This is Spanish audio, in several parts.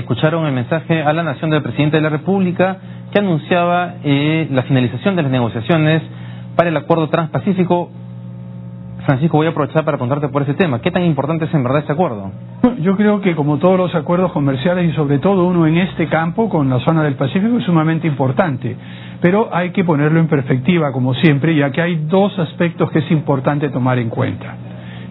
escucharon el mensaje a la nación del presidente de la República que anunciaba la finalización de las negociaciones para el acuerdo transpacífico. Francisco, voy a aprovechar para preguntarte por ese tema. ¿Qué tan importante es en verdad este acuerdo? Yo creo que, como todos los acuerdos comerciales, y sobre todo uno en este campo con la zona del Pacífico, es sumamente importante. Pero hay que ponerlo en perspectiva, como siempre, ya que hay dos aspectos que es importante tomar en cuenta.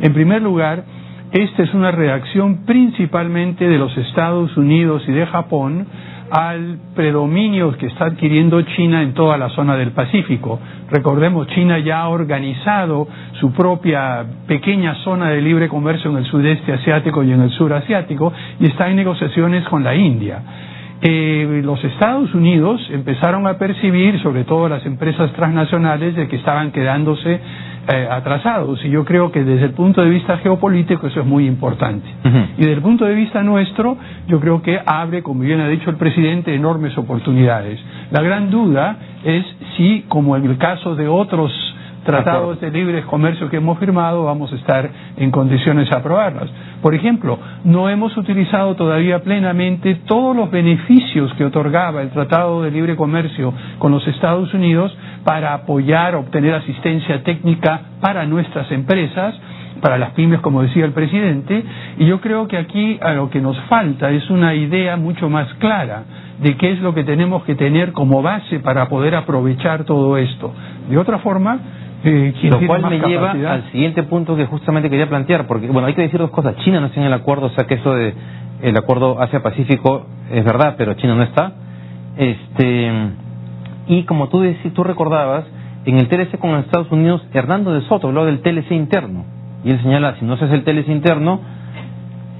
En primer lugar, esta es una reacción principalmente de los Estados Unidos y de Japón al predominio que está adquiriendo China en toda la zona del Pacífico. Recordemos, China ya ha organizado su propia pequeña zona de libre comercio en el sudeste asiático y en el sur asiático, y está en negociaciones con la India. Los Estados Unidos empezaron a percibir, sobre todo las empresas transnacionales, de que estaban quedándose atrasados, y yo creo que desde el punto de vista geopolítico eso es muy importante. Y desde el punto de vista nuestro, yo creo que abre, como bien ha dicho el presidente, enormes oportunidades. La gran duda es si, como en el caso de otros tratados de libre comercio que hemos firmado, vamos a estar en condiciones de aprobarlas. Por ejemplo, no hemos utilizado todavía plenamente todos los beneficios que otorgaba el Tratado de Libre Comercio con los Estados Unidos para apoyar, obtener asistencia técnica para nuestras empresas, para las pymes, como decía el presidente, y yo creo que aquí a lo que nos falta es una idea mucho más clara de qué es lo que tenemos que tener como base para poder aprovechar todo esto. De otra forma, lo cual me lleva al siguiente punto que justamente quería plantear, porque bueno, hay que decir dos cosas. China no está en el acuerdo, o sea que eso de el acuerdo Asia-Pacífico es verdad, pero China no está. Y como tú recordabas, en el TLC con Estados Unidos, Hernando de Soto habló del TLC interno, y él señala, si no se hace el TLC interno,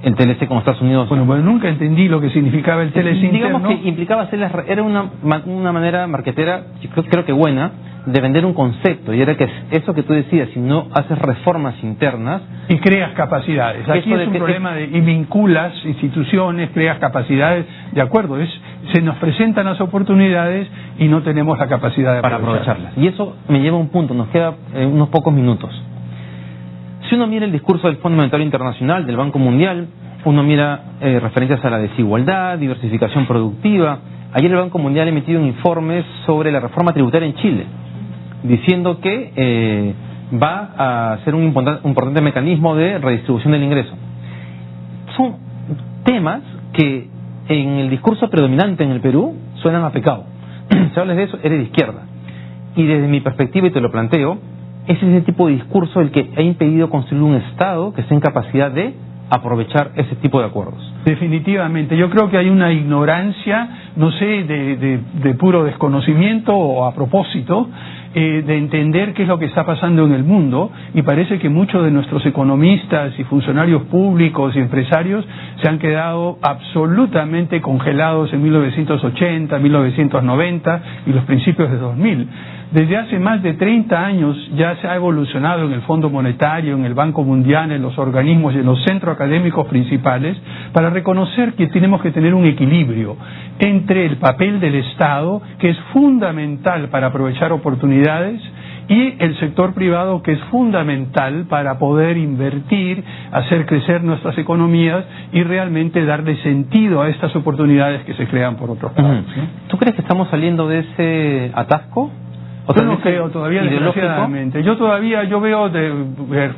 el TLC con Estados Unidos... Bueno, nunca entendí lo que significaba el TLC interno. Digamos que implicaba era una manera marquetera, creo que buena, de vender un concepto, y era que eso que tú decías, si no haces reformas internas... Y creas capacidades. Aquí es un problema y vinculas instituciones, creas capacidades, de acuerdo, se nos presentan las oportunidades y no tenemos la capacidad para aprovecharlas. Y eso me lleva a un punto, nos queda unos pocos minutos. Si uno mira el discurso del Fondo Monetario Internacional, del Banco Mundial, uno mira referencias a la desigualdad, diversificación productiva. Ayer el Banco Mundial ha emitido un informe sobre la reforma tributaria en Chile, diciendo que va a ser un importante mecanismo de redistribución del ingreso. Son temas que en el discurso predominante en el Perú suenan a pecado. Si hablas de eso, eres de izquierda. Y desde mi perspectiva, y te lo planteo, es ese tipo de discurso el que ha impedido construir un Estado que esté en capacidad de aprovechar ese tipo de acuerdos. Definitivamente, yo creo que hay una ignorancia, no sé, de puro desconocimiento o a propósito, de entender qué es lo que está pasando en el mundo, y parece que muchos de nuestros economistas y funcionarios públicos y empresarios se han quedado absolutamente congelados en 1980, 1990 y los principios de 2000. Desde hace más de 30 años ya se ha evolucionado en el Fondo Monetario, en el Banco Mundial, en los organismos y en los centros académicos principales para reconocer que tenemos que tener un equilibrio entre el papel del Estado, que es fundamental para aprovechar oportunidades, y el sector privado, que es fundamental para poder invertir, hacer crecer nuestras economías y realmente darle sentido a estas oportunidades que se crean por otros lados, ¿no? ¿Tú crees que estamos saliendo de ese atasco? Yo no creo todavía, desgraciadamente. Yo veo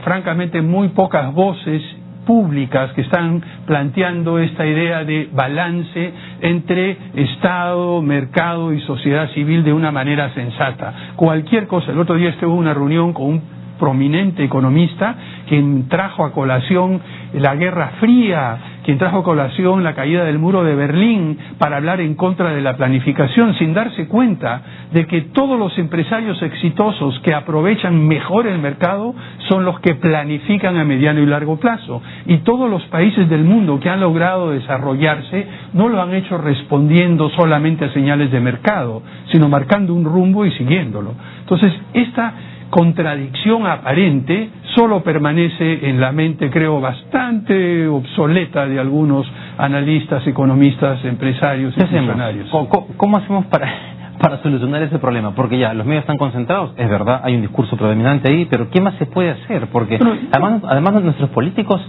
francamente muy pocas voces públicas que están planteando esta idea de balance entre Estado, mercado y sociedad civil de una manera sensata. Cualquier cosa. El otro día estuve en una reunión con un prominente economista quien trajo a colación la Guerra Fría, quien trajo a colación la caída del muro de Berlín para hablar en contra de la planificación, sin darse cuenta de que todos los empresarios exitosos que aprovechan mejor el mercado son los que planifican a mediano y largo plazo, y todos los países del mundo que han logrado desarrollarse no lo han hecho respondiendo solamente a señales de mercado, sino marcando un rumbo y siguiéndolo. Entonces, esta contradicción aparente solo permanece en la mente, creo, bastante obsoleta de algunos analistas, economistas, empresarios y funcionarios. ¿Cómo hacemos para solucionar ese problema? Porque ya los medios están concentrados, es verdad, hay un discurso predominante ahí, pero ¿qué más se puede hacer? Porque además nuestros políticos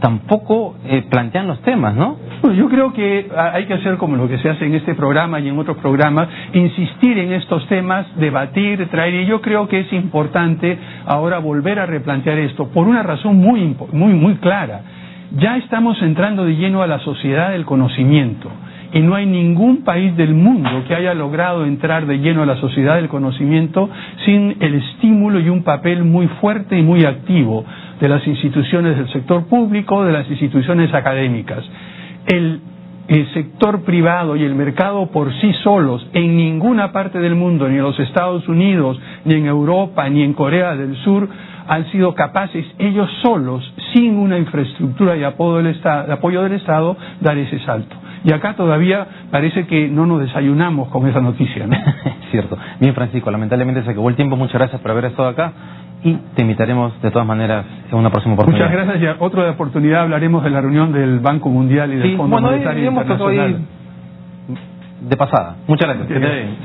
tampoco plantean los temas, ¿no? Bueno, yo creo que hay que hacer como lo que se hace en este programa y en otros programas, insistir en estos temas, debatir, traer, y yo creo que es importante ahora volver a replantear esto por una razón muy clara. Ya estamos entrando de lleno a la sociedad del conocimiento y no hay ningún país del mundo que haya logrado entrar de lleno a la sociedad del conocimiento sin el estímulo y un papel muy fuerte y muy activo de las instituciones del sector público, de las instituciones académicas. El sector privado y el mercado por sí solos en ninguna parte del mundo, ni en los Estados Unidos, ni en Europa, ni en Corea del Sur, han sido capaces ellos solos, sin una infraestructura y apoyo del Estado, dar ese salto. Y acá todavía parece que no nos desayunamos con esa noticia, ¿no? Cierto. Bien, Francisco, lamentablemente se acabó el tiempo. Muchas gracias por haber estado acá y te invitaremos de todas maneras en una próxima oportunidad. Muchas gracias. Y otra oportunidad hablaremos de la reunión del Banco Mundial y del Fondo Monetario Internacional. De pasada. Muchas gracias. Bien.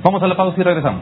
Vamos a la pausa y regresamos.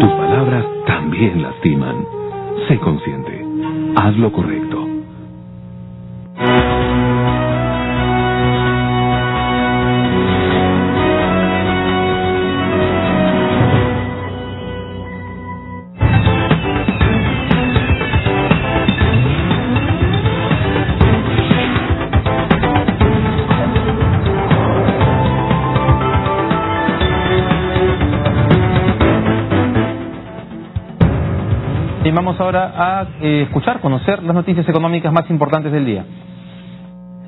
Tus palabras también lastiman. Sé consciente. Haz lo correcto. Y vamos ahora a conocer las noticias económicas más importantes del día.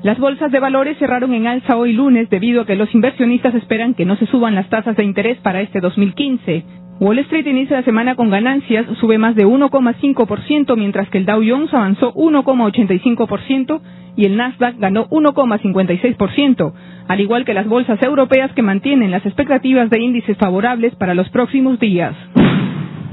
Las bolsas de valores cerraron en alza hoy lunes debido a que los inversionistas esperan que no se suban las tasas de interés para este 2015. Wall Street inicia la semana con ganancias, sube más de 1,5%, mientras que el Dow Jones avanzó 1,85% y el Nasdaq ganó 1,56%, al igual que las bolsas europeas que mantienen las expectativas de índices favorables para los próximos días.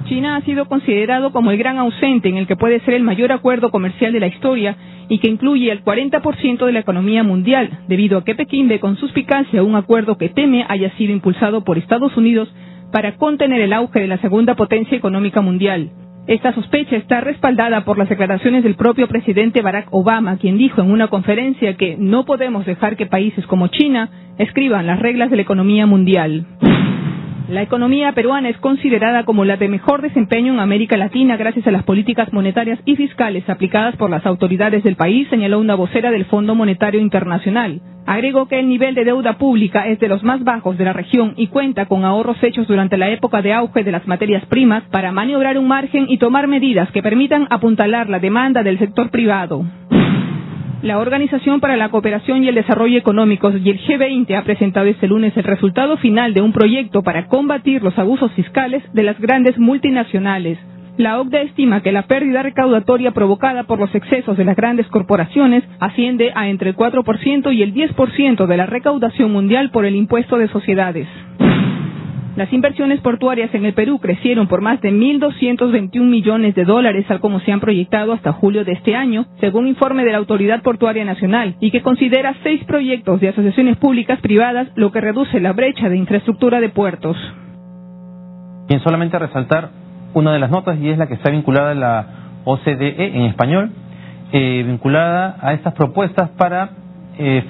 China ha sido considerado como el gran ausente en el que puede ser el mayor acuerdo comercial de la historia y que incluye el 40% de la economía mundial, debido a que Pekín ve con suspicacia un acuerdo que teme haya sido impulsado por Estados Unidos para contener el auge de la segunda potencia económica mundial. Esta sospecha está respaldada por las declaraciones del propio presidente Barack Obama, quien dijo en una conferencia que no podemos dejar que países como China escriban las reglas de la economía mundial. La economía peruana es considerada como la de mejor desempeño en América Latina gracias a las políticas monetarias y fiscales aplicadas por las autoridades del país, señaló una vocera del Fondo Monetario Internacional. Agregó que el nivel de deuda pública es de los más bajos de la región y cuenta con ahorros hechos durante la época de auge de las materias primas para maniobrar un margen y tomar medidas que permitan apuntalar la demanda del sector privado. La Organización para la Cooperación y el Desarrollo Económicos y el G20 ha presentado este lunes el resultado final de un proyecto para combatir los abusos fiscales de las grandes multinacionales. La OCDE estima que la pérdida recaudatoria provocada por los excesos de las grandes corporaciones asciende a entre el 4% y el 10% de la recaudación mundial por el impuesto de sociedades. Las inversiones portuarias en el Perú crecieron por más de 1.221 millones de dólares, tal como se han proyectado hasta julio de este año, según informe de la Autoridad Portuaria Nacional, y que considera 6 proyectos de asociaciones públicas privadas, lo que reduce la brecha de infraestructura de puertos. Bien, solamente resaltar una de las notas, y es la que está vinculada a la OCDE en español, vinculada a estas propuestas para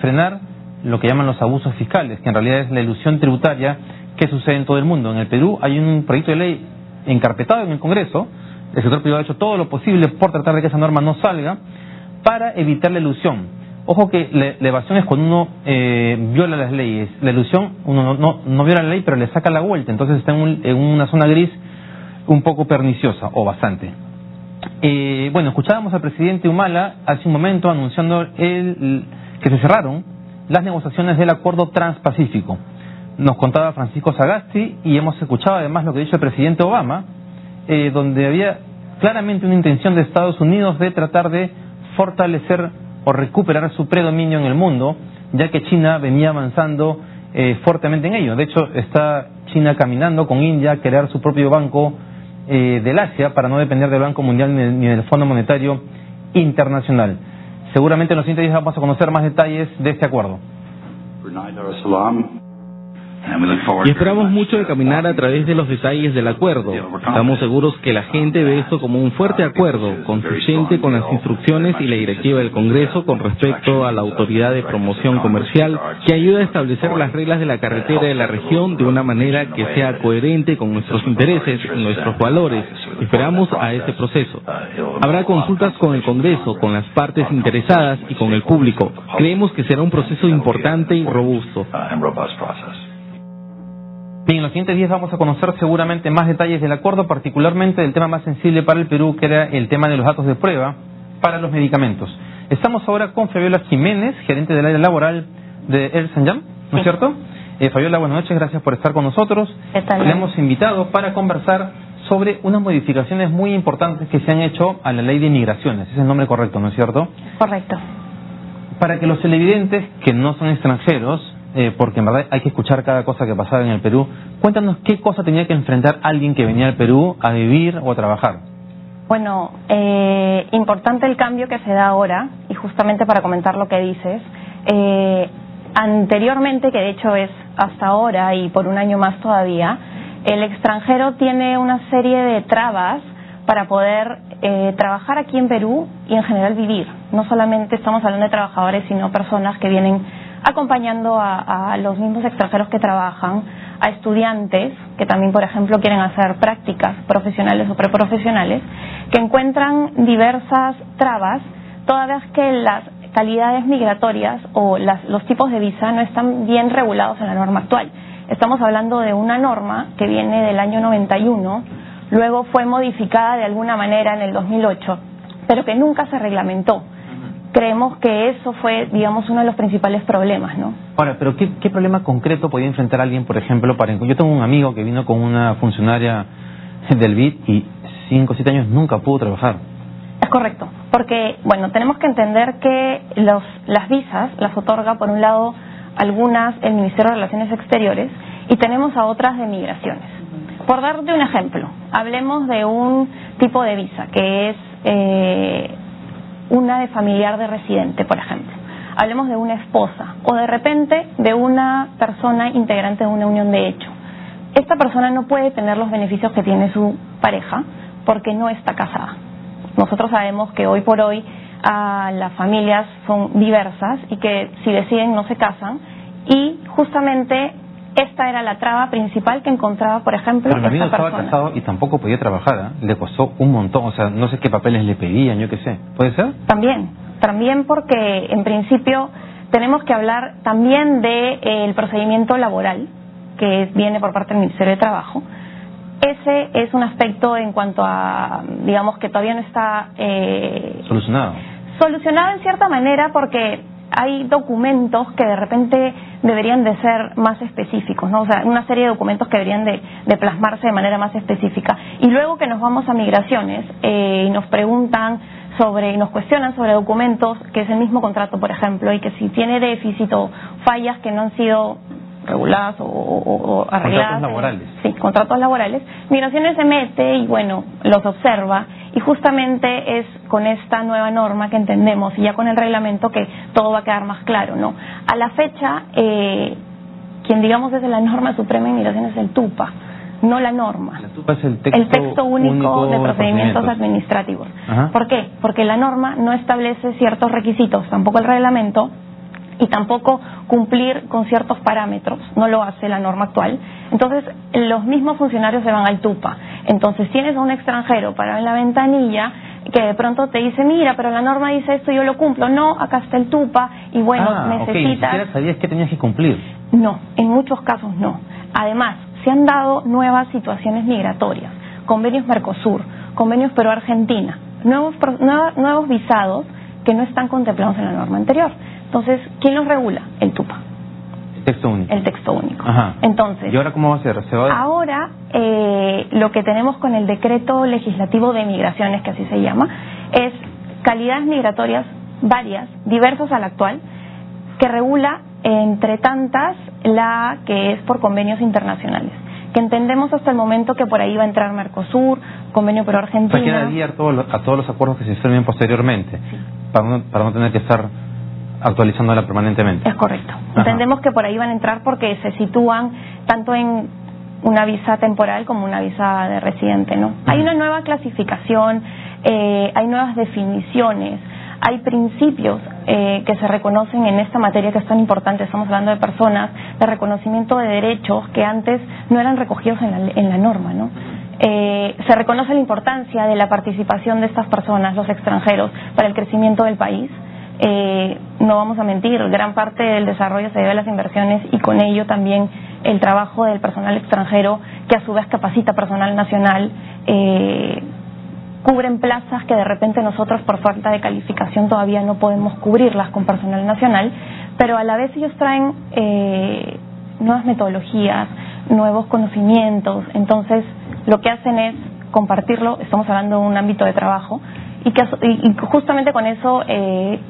frenar lo que llaman los abusos fiscales, que en realidad es la elusión tributaria que sucede en todo el mundo. En el Perú hay un proyecto de ley encarpetado en el Congreso. El sector privado ha hecho todo lo posible por tratar de que esa norma no salga para evitar la elusión. Ojo que la evasión es cuando uno viola las leyes. La elusión, uno no viola la ley, pero le saca la vuelta. Entonces está en una zona gris un poco perniciosa, o bastante. Bueno, escuchábamos al presidente Humala hace un momento anunciando que se cerraron las negociaciones del Acuerdo Transpacífico. Nos contaba Francisco Sagasti, y hemos escuchado además lo que dijo el presidente Obama, donde había claramente una intención de Estados Unidos de tratar de fortalecer o recuperar su predominio en el mundo, ya que China venía avanzando fuertemente en ello. De hecho, está China caminando con India a crear su propio banco del Asia para no depender del Banco Mundial ni del Fondo Monetario Internacional. Seguramente en los siguientes días vamos a conocer más detalles de este acuerdo. Y esperamos mucho de caminar a través de los detalles del acuerdo. Estamos seguros que la gente ve esto como un fuerte acuerdo, consistente con las instrucciones y la directiva del Congreso con respecto a la Autoridad de Promoción Comercial, que ayuda a establecer las reglas de la carretera de la región de una manera que sea coherente con nuestros intereses y nuestros valores. Esperamos a ese proceso. Habrá consultas con el Congreso, con las partes interesadas y con el público. Creemos que será un proceso importante y robusto. Bien, en los siguientes días vamos a conocer seguramente más detalles del acuerdo, particularmente del tema más sensible para el Perú, que era el tema de los datos de prueba para los medicamentos. Estamos ahora con Fabiola Jiménez, gerente del área laboral de Ernst & Young, ¿no es cierto? Fabiola, buenas noches, gracias por estar con nosotros. ¿Qué tal? Le hemos invitado para conversar sobre unas modificaciones muy importantes que se han hecho a la ley de migraciones. Ese es el nombre correcto, ¿no es cierto? Correcto. Para que los televidentes que no son extranjeros, porque en verdad hay que escuchar cada cosa que pasaba en el Perú, cuéntanos qué cosa tenía que enfrentar alguien que venía al Perú a vivir o a trabajar. Bueno, importante el cambio que se da ahora, y justamente para comentar lo que dices, anteriormente, que de hecho es hasta ahora y por un año más todavía, el extranjero tiene una serie de trabas para poder trabajar aquí en Perú y en general vivir. No solamente estamos hablando de trabajadores, sino personas que vienen acompañando a los mismos extranjeros que trabajan, a estudiantes que también, por ejemplo, quieren hacer prácticas profesionales o preprofesionales, que encuentran diversas trabas, toda vez que las calidades migratorias o los tipos de visa no están bien regulados en la norma actual. Estamos hablando de una norma que viene del año 91, luego fue modificada de alguna manera en el 2008, pero que nunca se reglamentó. Creemos que eso fue, digamos, uno de los principales problemas, ¿no? Ahora, pero ¿qué problema concreto podía enfrentar alguien, por ejemplo, yo tengo un amigo que vino con una funcionaria del BID y 5 o 7 años nunca pudo trabajar. Es correcto, porque, bueno, tenemos que entender que las visas las otorga, por un lado, algunas el Ministerio de Relaciones Exteriores y tenemos a otras de migraciones. Por darte un ejemplo, hablemos de un tipo de visa que es una de familiar de residente, por ejemplo. Hablemos de una esposa o de repente de una persona integrante de una unión de hecho. Esta persona no puede tener los beneficios que tiene su pareja porque no está casada. Nosotros sabemos que hoy por hoy las familias son diversas y que si deciden no se casan, y justamente esta era la traba principal que encontraba, por ejemplo, pero mi amigo esta persona. estaba casado y tampoco podía trabajar, ¿eh? Le costó un montón, o sea, no sé qué papeles le pedían, yo qué sé. ¿Puede ser? También porque en principio tenemos que hablar también del procedimiento laboral que viene por parte del Ministerio de Trabajo. Ese es un aspecto en cuanto a, digamos, que todavía no está solucionado en cierta manera, porque hay documentos que de repente deberían de ser más específicos, ¿no? O sea, una serie de documentos que deberían de plasmarse de manera más específica. Y luego que nos vamos a migraciones y nos preguntan nos cuestionan sobre documentos, que es el mismo contrato, por ejemplo, y que si tiene déficit o fallas que no han sido reguladas o arregladas. Contratos laborales. Sí, contratos laborales. Migraciones se mete y, bueno, los observa, y justamente es con esta nueva norma que entendemos, y ya con el reglamento, que todo va a quedar más claro, ¿no? A la fecha, quien digamos es la norma suprema de inmigración es el TUPA, no la norma. La TUPA es el texto único de procedimientos administrativos. Ajá. ¿Por qué? Porque la norma no establece ciertos requisitos, tampoco el reglamento, y tampoco cumplir con ciertos parámetros, no lo hace la norma actual. Entonces, los mismos funcionarios se van al TUPA. Entonces, tienes a un extranjero parado en la ventanilla que de pronto te dice, mira, pero la norma dice esto, yo lo cumplo. No, acá está el TUPA, y bueno, necesitas... Ni siquiera sabías que tenías que cumplir. No, en muchos casos no. Además, se han dado nuevas situaciones migratorias, convenios Mercosur, convenios Perú-Argentina, nuevos visados que no están contemplados en la norma anterior. Entonces, ¿quién los regula? El TUPA. El texto único. El texto único. Ajá. Entonces, ¿y ahora cómo va a ser? Ahora, lo que tenemos con el decreto legislativo de migraciones, que así se llama, es calidades migratorias varias, diversas a la actual, que regula, entre tantas, la que es por convenios internacionales, que entendemos hasta el momento que por ahí va a entrar Mercosur, convenio Perú-Argentina. Para quedar guiar a todos los acuerdos que se firmen posteriormente, sí, para no tener que estar actualizándola permanentemente. Es correcto. Ajá. Entendemos que por ahí van a entrar porque se sitúan tanto en una visa temporal como una visa de residente, ¿no? Hay una nueva clasificación, hay nuevas definiciones, hay principios que se reconocen en esta materia que es tan importante. Estamos hablando de personas, de reconocimiento de derechos que antes no eran recogidos en la norma, ¿no? Se reconoce la importancia de la participación de estas personas, los extranjeros, para el crecimiento del país. No vamos a mentir, gran parte del desarrollo se debe a las inversiones, y con ello también el trabajo del personal extranjero, que a su vez capacita personal nacional, cubren plazas que de repente nosotros por falta de calificación todavía no podemos cubrirlas con personal nacional, pero a la vez ellos traen nuevas metodologías, nuevos conocimientos. Entonces lo que hacen es compartirlo. Estamos hablando de un ámbito de trabajo, y justamente con eso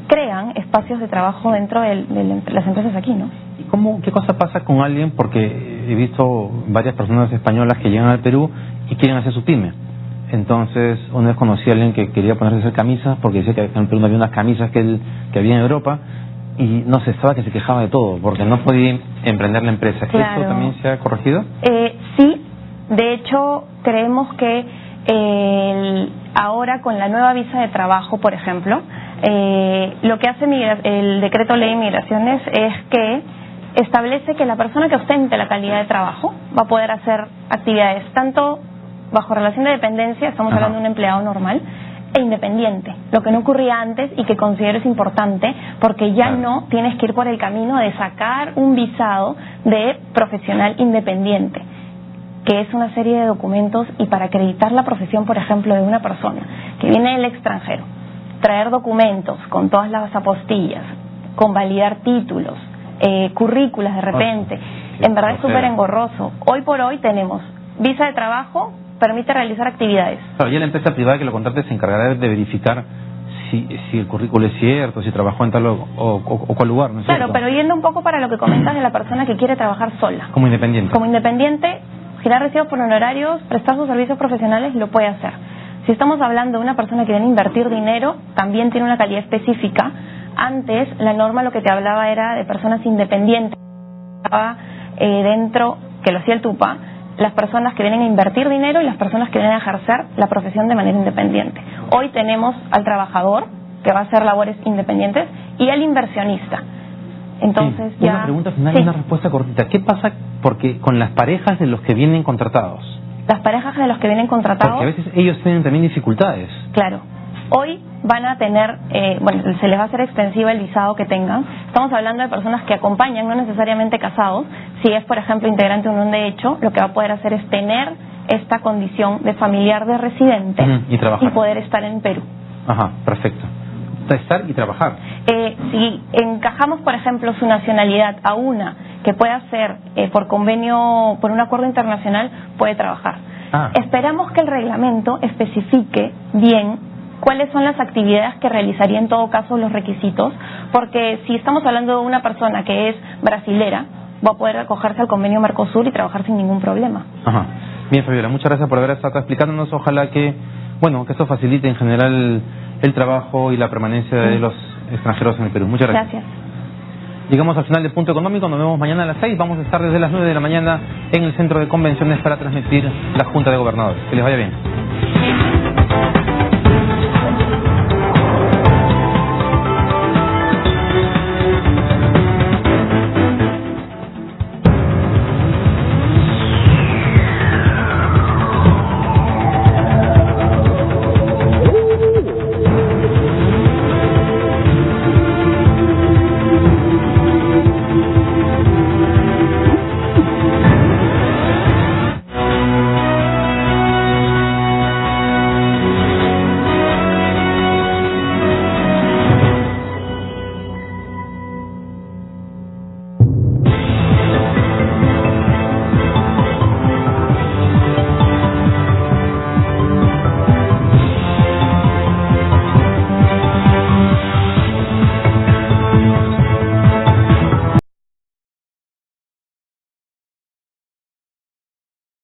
crean espacios de trabajo dentro de las empresas aquí, ¿no? ¿Y qué cosa pasa con alguien? Porque he visto varias personas españolas que llegan al Perú y quieren hacer su pyme. Entonces, una vez conocí a alguien que quería ponerse a hacer camisas, porque decía que en el Perú no había unas camisas que había en Europa, y no sé, estaba que se quejaba de todo, porque no podía emprender la empresa. Claro. ¿Esto también se ha corregido? Sí, de hecho, creemos que ahora con la nueva visa de trabajo, por ejemplo, lo que hace el decreto ley de migraciones es que establece que la persona que ostente la calidad de trabajo va a poder hacer actividades tanto bajo relación de dependencia, estamos hablando de un empleado normal, e independiente, lo que no ocurría antes y que considero es importante, porque ya no tienes que ir por el camino de sacar un visado de profesional independiente, que es una serie de documentos, y para acreditar la profesión, por ejemplo, de una persona que viene del extranjero, traer documentos con todas las apostillas, con validar títulos, currículas de repente, en verdad es súper engorroso. Hoy por hoy tenemos visa de trabajo, permite realizar actividades. Pero ya la empresa privada que lo contrate se encargará de verificar si el currículo es cierto, si trabajó en tal o cual lugar, ¿no es cierto? Claro, pero yendo un poco para lo que comentas de la persona que quiere trabajar sola. Como independiente. Como independiente, girar recibos por honorarios, prestar sus servicios profesionales, lo puede hacer. Si estamos hablando de una persona que viene a invertir dinero, también tiene una calidad específica. Antes, la norma lo que te hablaba era de personas independientes. Dentro, que lo hacía el TUPA, las personas que vienen a invertir dinero y las personas que vienen a ejercer la profesión de manera independiente. Hoy tenemos al trabajador, que va a hacer labores independientes, y al inversionista. Entonces sí, ya... Una pregunta final y una respuesta cortita. ¿Qué pasa con las parejas de los que vienen contratados? Las parejas de los que vienen contratados... Porque a veces ellos tienen también dificultades. Claro. Hoy van a tener, se les va a hacer extensiva el visado que tengan. Estamos hablando de personas que acompañan, no necesariamente casados. Si es, por ejemplo, integrante de unión de hecho, lo que va a poder hacer es tener esta condición de familiar de residente y trabajar, y poder estar en Perú. Ajá, perfecto. estar y trabajar. Si encajamos, por ejemplo, su nacionalidad a una que pueda ser por convenio, por un acuerdo internacional, puede trabajar. Esperamos que el reglamento especifique bien cuáles son las actividades que realizaría en todo caso, los requisitos, porque si estamos hablando de una persona que es brasilera, va a poder acogerse al convenio Mercosur y trabajar sin ningún problema. Ajá. Bien, Fabiola, muchas gracias por haber estado acá explicándonos. Ojalá que, que eso facilite en general el trabajo y la permanencia de los extranjeros en el Perú. Muchas gracias. Gracias. Llegamos al final de Punto Económico, nos vemos mañana a las 6, vamos a estar desde las 9 de la mañana en el Centro de Convenciones para transmitir la Junta de Gobernadores. Que les vaya bien.